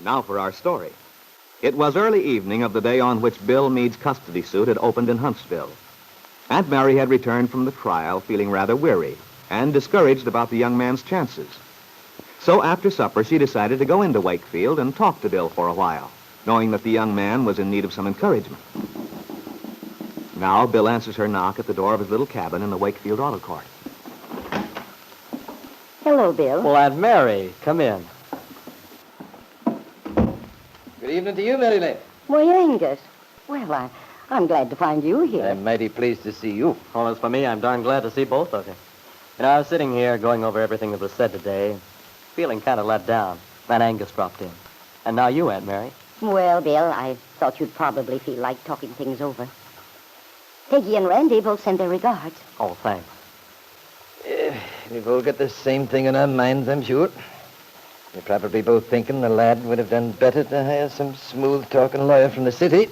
Now for our story. It was early evening of the day on which Bill Meade's custody suit had opened in Huntsville. Aunt Mary had returned from the trial feeling rather weary and discouraged about the young man's chances. So after supper, she decided to go into Wakefield and talk to Bill for a while, knowing that the young man was in need of some encouragement. Now, Bill answers her knock at the door of his little cabin in the Wakefield Auto Court. Hello, Bill. Well, Aunt Mary, come in. Good evening to you, Mary Lane. Why, Angus. Well, I'm glad to find you here. I'm mighty pleased to see you. Well, as for me, I'm darn glad to see both of you. You know, I was sitting here going over everything that was said today, feeling kind of let down. Then Angus dropped in. And now you, Aunt Mary. Well, Bill, I thought you'd probably feel like talking things over. Peggy and Randy both send their regards. Oh, thanks. We've all got the same thing in our minds, I'm sure. You're probably both thinking the lad would have done better to hire some smooth-talking lawyer from the city,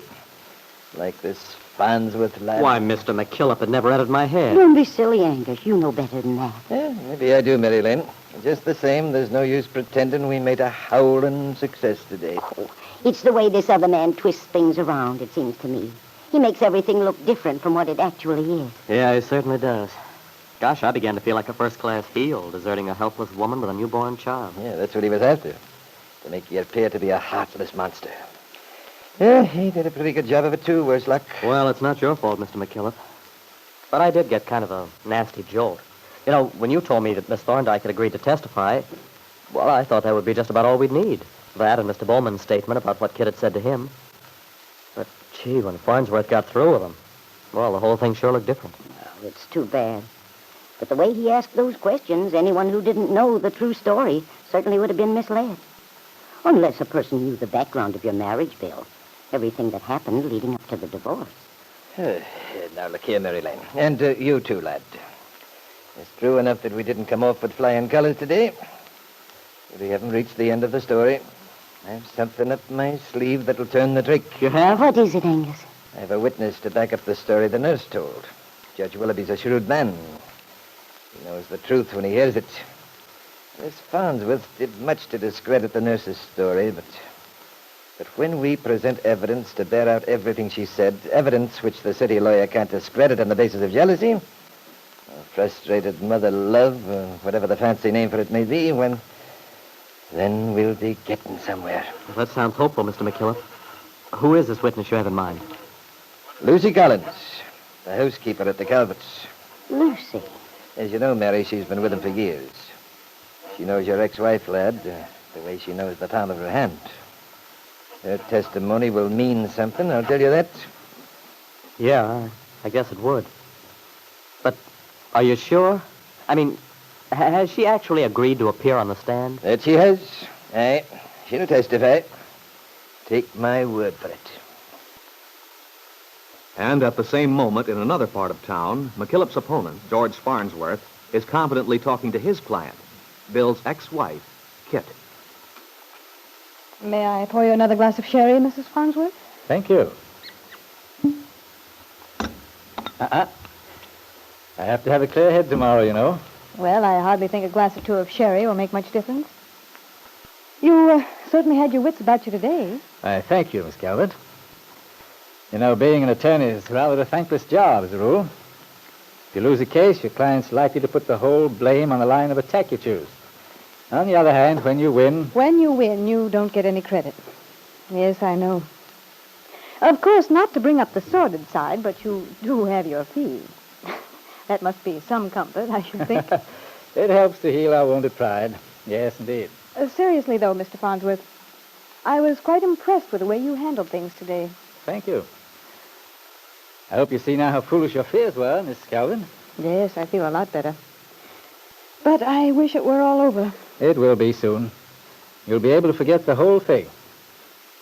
like this Farnsworth lad. Why, Mr. McKillop, it never entered my head. Don't be silly, Angus. You know better than that. Yeah, maybe I do, Mary Lane. Just the same, there's no use pretending we made a howling success today. Oh, it's the way this other man twists things around, it seems to me. He makes everything look different from what it actually is. Yeah, he certainly does. Gosh, I began to feel like a first-class heel, deserting a helpless woman with a newborn child. Yeah, that's what he was after, to make you appear to be a heartless monster. Yeah, he did a pretty good job of it, too, worse luck. Well, it's not your fault, Mr. McKillop. But I did get kind of a nasty jolt. You know, when you told me that Miss Thorndyke had agreed to testify, well, I thought that would be just about all we'd need. That and Mr. Bowman's statement about what Kitt had said to him. But, gee, when Farnsworth got through with him, well, the whole thing sure looked different. Oh, it's too bad. But the way he asked those questions, anyone who didn't know the true story certainly would have been misled. Unless a person knew the background of your marriage, Bill. Everything that happened leading up to the divorce. Now, look here, Mary Lane. And you too, lad. It's true enough that we didn't come off with flying colors today. But we haven't reached the end of the story. I have something up my sleeve that'll turn the trick. You have? What is it, Angus? I have a witness to back up the story the nurse told. Judge Willoughby's a shrewd man. He knows the truth when he hears it. Miss Farnsworth did much to discredit the nurse's story, but when we present evidence to bear out everything she said, evidence which the city lawyer can't discredit on the basis of jealousy, or frustrated mother love, or whatever the fancy name for it may be, then we'll be getting somewhere. Well, that sounds hopeful, Mr. McKillop. Who is this witness you have in mind? Lucy Collins, the housekeeper at the Calverts. Lucy. As you know, Mary, she's been with him for years. She knows your ex-wife, lad, the way she knows the palm of her hand. Her testimony will mean something, I'll tell you that. Yeah, I guess it would. But are you sure? I mean, has she actually agreed to appear on the stand? That she has. Aye, she'll testify. Take my word for it. And at the same moment, in another part of town, McKillop's opponent, George Farnsworth, is confidently talking to his client, Bill's ex-wife, Kitt. May I pour you another glass of sherry, Mrs. Farnsworth? Thank you. I have to have a clear head tomorrow, you know. Well, I hardly think a glass or two of sherry will make much difference. You certainly had your wits about you today. I thank you, Miss Calvert. You know, being an attorney is rather a thankless job, as a rule. If you lose a case, your client's likely to put the whole blame on the line of attack you choose. On the other hand, when you win... When you win, you don't get any credit. Yes, I know. Of course, not to bring up the sordid side, but you do have your fee. That must be some comfort, I should think. It helps to heal our wounded pride. Yes, indeed. Seriously, though, Mr. Farnsworth, I was quite impressed with the way you handled things today. Thank you. I hope you see now how foolish your fears were, Miss Calvin. Yes, I feel a lot better. But I wish it were all over. It will be soon. You'll be able to forget the whole thing.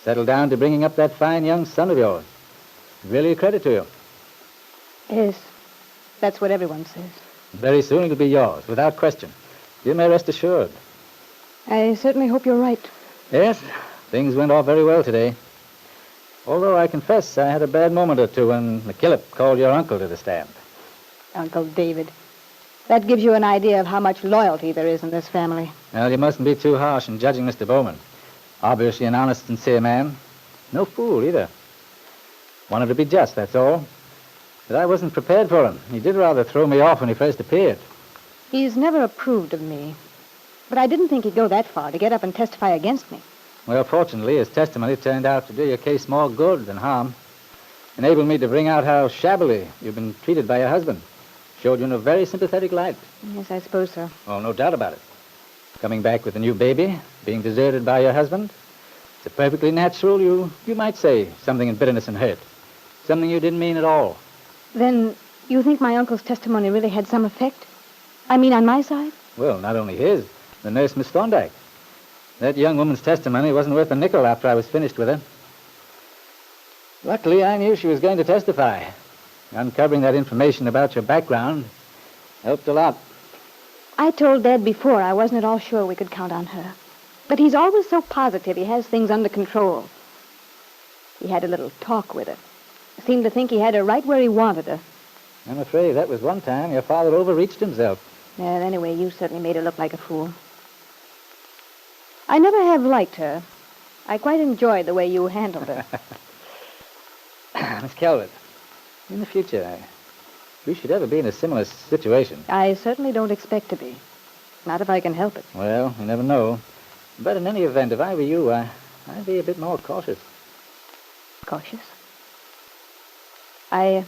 Settle down to bringing up that fine young son of yours. Really a credit to you. Yes, that's what everyone says. Very soon it'll be yours, without question. You may rest assured. I certainly hope you're right. Yes, things went off very well today. Although I confess I had a bad moment or two when McKillop called your uncle to the stand. Uncle David. That gives you an idea of how much loyalty there is in this family. Well, you mustn't be too harsh in judging Mr. Bowman. Obviously an honest, sincere man. No fool, either. Wanted to be just, that's all. But I wasn't prepared for him. He did rather throw me off when he first appeared. He's never approved of me. But I didn't think he'd go that far to get up and testify against me. Well, fortunately, his testimony turned out to do your case more good than harm. Enabled me to bring out how shabbily you've been treated by your husband. Showed you in a very sympathetic light. Yes, I suppose so. Oh, no doubt about it. Coming back with a new baby, being deserted by your husband, it's a perfectly natural, you might say, something in bitterness and hurt. Something you didn't mean at all. Then you think my uncle's testimony really had some effect? I mean, on my side? Well, not only his, the nurse, Miss Thorndyke. That young woman's testimony wasn't worth a nickel after I was finished with her. Luckily, I knew she was going to testify. Uncovering that information about your background helped a lot. I told Dad before I wasn't at all sure we could count on her. But he's always so positive he has things under control. He had a little talk with her. Seemed to think he had her right where he wanted her. I'm afraid that was one time your father overreached himself. Well, anyway, you certainly made her look like a fool. I never have liked her. I quite enjoyed the way you handled her. Miss Calvert, in the future, we should ever be in a similar situation. I certainly don't expect to be. Not if I can help it. Well, you never know. But in any event, if I were you, I'd be a bit more cautious. Cautious? I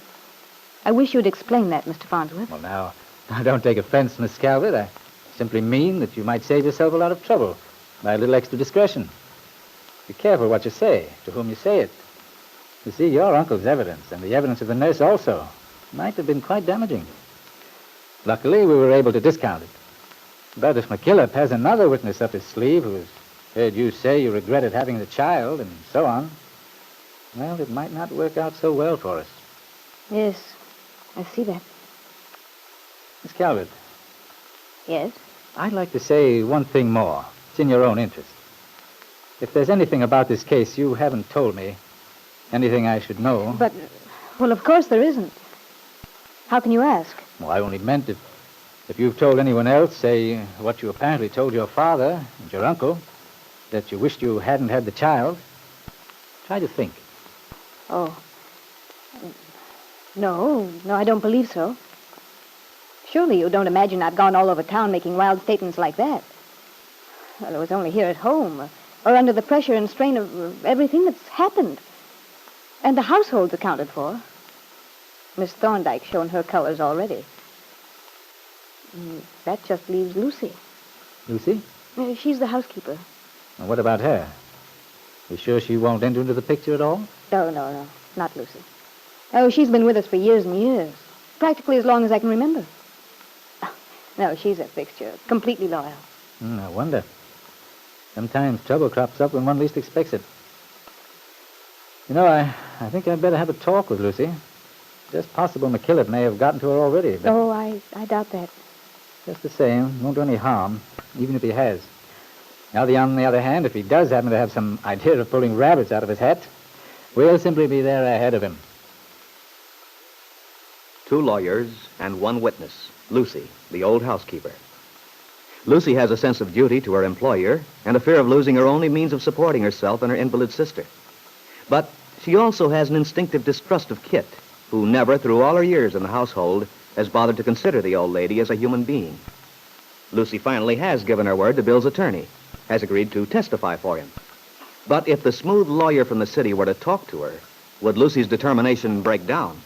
wish you'd explain that, Mr. Farnsworth. Well, now, don't take offense, Miss Calvert. I simply mean that you might save yourself a lot of trouble by a little extra discretion. Be careful what you say, to whom you say it. You see, your uncle's evidence, and the evidence of the nurse also, might have been quite damaging. Luckily, we were able to discount it. But if McKillop has another witness up his sleeve who has heard you say you regretted having the child and so on, well, it might not work out so well for us. Yes, I see that. Miss Calvert, Yes? I'd like to say one thing more. It's in your own interest. If there's anything about this case you haven't told me, anything I should know... But, well, of course there isn't. How can you ask? Well, I only meant if you've told anyone else, say, what you apparently told your father and your uncle, that you wished you hadn't had the child, try to think. Oh. No, I don't believe so. Surely you don't imagine I've gone all over town making wild statements like that. Well, it was only here at home, or under the pressure and strain of everything that's happened. And the household's accounted for. Miss Thorndyke's shown her colors already. That just leaves Lucy. Lucy? She's the housekeeper. And what about her? You sure she won't enter into the picture at all? No, not Lucy. Oh, she's been with us for years and years. Practically as long as I can remember. No, she's a fixture. Completely loyal. I wonder. Sometimes trouble crops up when one least expects it. You know, I think I'd better have a talk with Lucy. Just possible McKillop may have gotten to her already. But Oh, I doubt that. just the same, won't do any harm, even if he has. Now, on the other hand, if he does happen to have some idea of pulling rabbits out of his hat, we'll simply be there ahead of him. 2 lawyers and 1 witness, Lucy, the old housekeeper. Lucy has a sense of duty to her employer and a fear of losing her only means of supporting herself and her invalid sister. But she also has an instinctive distrust of Kitt, who never, through all her years in the household, has bothered to consider the old lady as a human being. Lucy finally has given her word to Bill's attorney, has agreed to testify for him. But if the smooth lawyer from the city were to talk to her, would Lucy's determination break down?